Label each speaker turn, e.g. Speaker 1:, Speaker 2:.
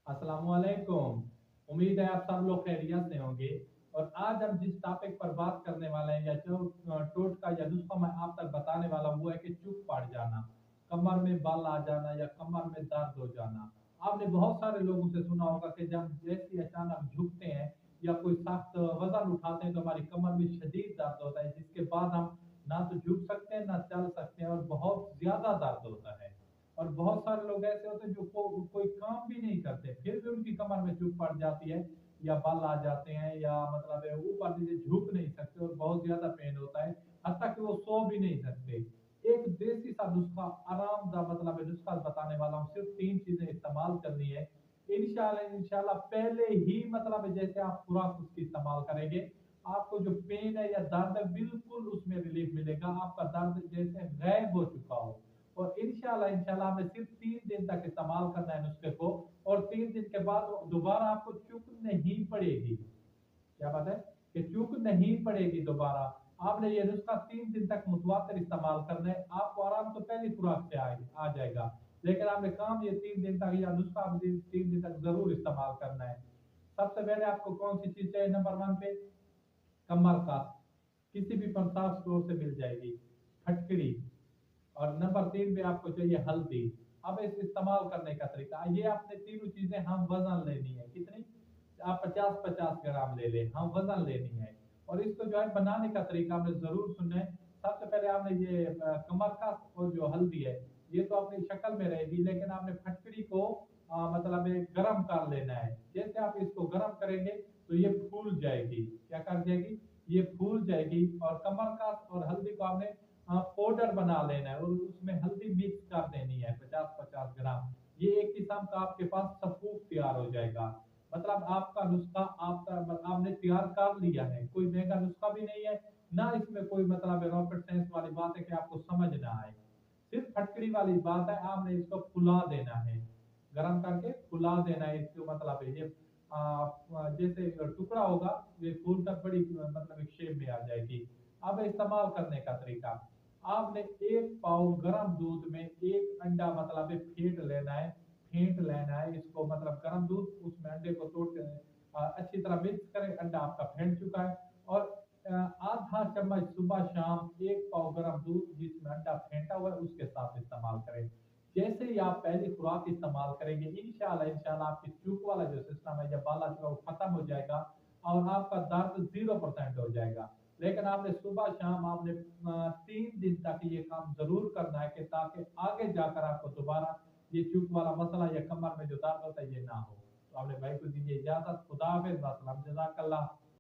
Speaker 1: अस्सलाम वालेकुम। उम्मीद है आप सब लोग खैरियत से होंगे। और आज हम जिस टॉपिक पर बात करने वाले हैं या जो टोटका या नुस्खा मैं आप तक बताने वाला हूँ वो है कि चुक पड़ जाना, कमर में बल आ जाना या कमर में दर्द हो जाना। आपने बहुत सारे लोगों से सुना होगा कि जब जैसे अचानक झुकते हैं या कोई सख्त वजन उठाते हैं तो हमारी कमर में शदीद दर्द होता है, जिसके बाद हम ना तो झुक सकते हैं ना चल सकते हैं और बहुत ज्यादा दर्द होता है। और बहुत सारे लोग ऐसे होते हैं जो कोई काम भी नहीं करते फिर भी उनकी कमर में चुभ पड़ जाती है या बल आ जाते हैं या मतलब है ऊपर नीचे झुक नहीं सकते और बहुत ज्यादा पेन होता है, हत्ता कि वो सो भी नहीं सकते। एक देसी सा नुस्खा आरामदा मतलब है नुस्खा बताने वाला हूँ, सिर्फ तीन चीजें इस्तेमाल करनी है। इंशाल्लाह इंशाल्लाह पहले ही मतलब है जैसे आप खुराक उसकी इस्तेमाल करेंगे आपको जो पेन है या दर्द है बिल्कुल उसमें रिलीफ मिलेगा, आपका दर्द जैसे गायब हो चुका हो। और इंशाल्लाह इंशाल्लाह हमें सिर्फ 3 दिन तक इस्तेमाल करना है नुस्खे को। और 3 दिन के बाद दोबारा आपको चूक नहीं पड़ेगी। क्या बात है कि चूक नहीं पड़ेगी दोबारा। आपने ये नुस्खा 3 दिन तक मुतवातिर इस्तेमाल करना है, आपको आराम तो पहली खुराक से आ जाएगा। लेकिन आपने काम ये 3 दिन तक या नुस्खा 3 दिन तक जरूर इस्तेमाल करना है। सबसे पहले आपको कौन सी चीज चाहिए? नंबर 1 पे कमर का, किसी भी प्रसाद स्टोर से मिल जाएगी। फटकड़ी। और नंबर 3 पे आपको चाहिए हल्दी। अब इस इस्तेमाल करने का तरीका ये आपने तीनों चीजें हम वजन लेनी है कितनी, आप 50-50 ग्राम ले लें, हम वजन लेनी है। और इसको जो है बनाने का तरीका आपने जरूर सुनना है। सबसे पहले आपने ये कमर का और जो हल्दी है ये तो अपनी शक्ल में रहेगी, लेकिन आपने फटकड़ी को मतलब गर्म कर लेना है। जैसे आप इसको गर्म करेंगे तो ये फूल जाएगी। क्या कर जाएगी? ये फूल जाएगी। और कमर का और हल्दी को आपने पाउडर बना लेना है और उसमें हल्दी मिक्स कर देनी है 50-50 ग्राम। ये एक किस्म का आपके पास सफूफ तैयार हो जाएगा। मतलब आपका नुस्खा आपका आपने तैयार कर लिया है, कोई महंगा नुस्खा भी नहीं है, ना इसमें कोई मतलब रॉकेट साइंस वाली बात है कि आपको समझ ना आए। सिर्फ फटकड़ी वाली बात है, आपने इसको फुला देना है, गरम करके फुला देना है। इसको मतलब है ये जैसे टुकड़ा होगा ये फूल कर बड़ी मतलब एक शेप में आ जाएगी। अब इस्तेमाल करने का तरीका, आपने 1 पाव गर्म दूध में एक अंडा मतलब है फेंट लेना है। फेंट लेना है इसको मतलब गर्म दूध, उसमें अंडे को तोड़ के अच्छी तरह मिक्स करें। अंडा आपका फेंट चुका है। और आधा चम्मच सुबह शाम 1 पाव गर्म दूध जिसमें अंडा फेंटा हुआ है उसके साथ इस्तेमाल करें। जैसे ही आप पहली खुराक इस्तेमाल करेंगे इंशाल्लाह इंशाल्लाह आपकी चूक वाला जो सिस्टम है जब बाला चूका वो खत्म हो जाएगा और आपका दर्द 0% हो जाएगा। लेकिन आपने सुबह शाम आपने 3 दिन तक ये काम जरूर करना है कि ताकि आगे जाकर आपको दोबारा ये चूक वाला मसला या कमर में जो दर्द होता है ये ना हो। तो आपने भाई को दीजिए इजाजत, खुदा हाफिज, वसलम, जजाकल्लाह।